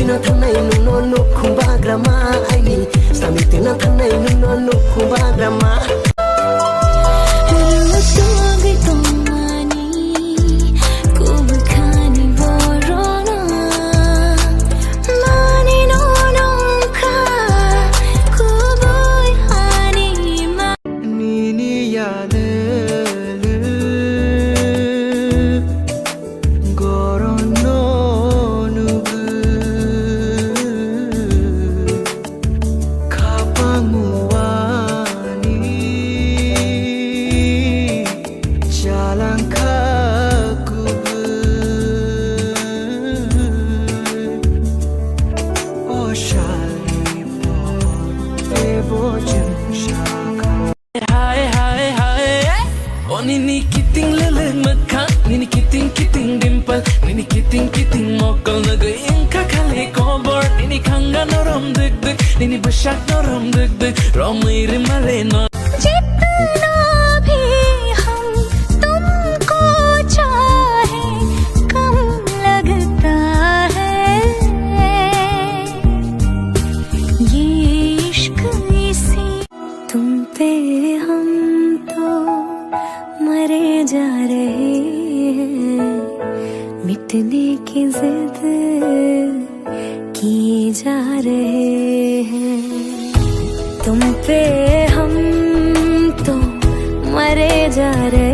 na thanai nuno no khumba grama ai samiti na thanai nuno no khumba grama Nini kiting lele mekha, nini kiting dimple, nini kiting mokal naga inka khale cover, nini khanga noram dik, nini bashak noram dik, romiri mare no. जितना भी हम तुमको चाहे कम लगता है ये इश्क इसी तुम पे हम तो मरे जा रहे हैं मिटने की जिद किए जा रहे हैं तुम पे हम तो मरे जा रहे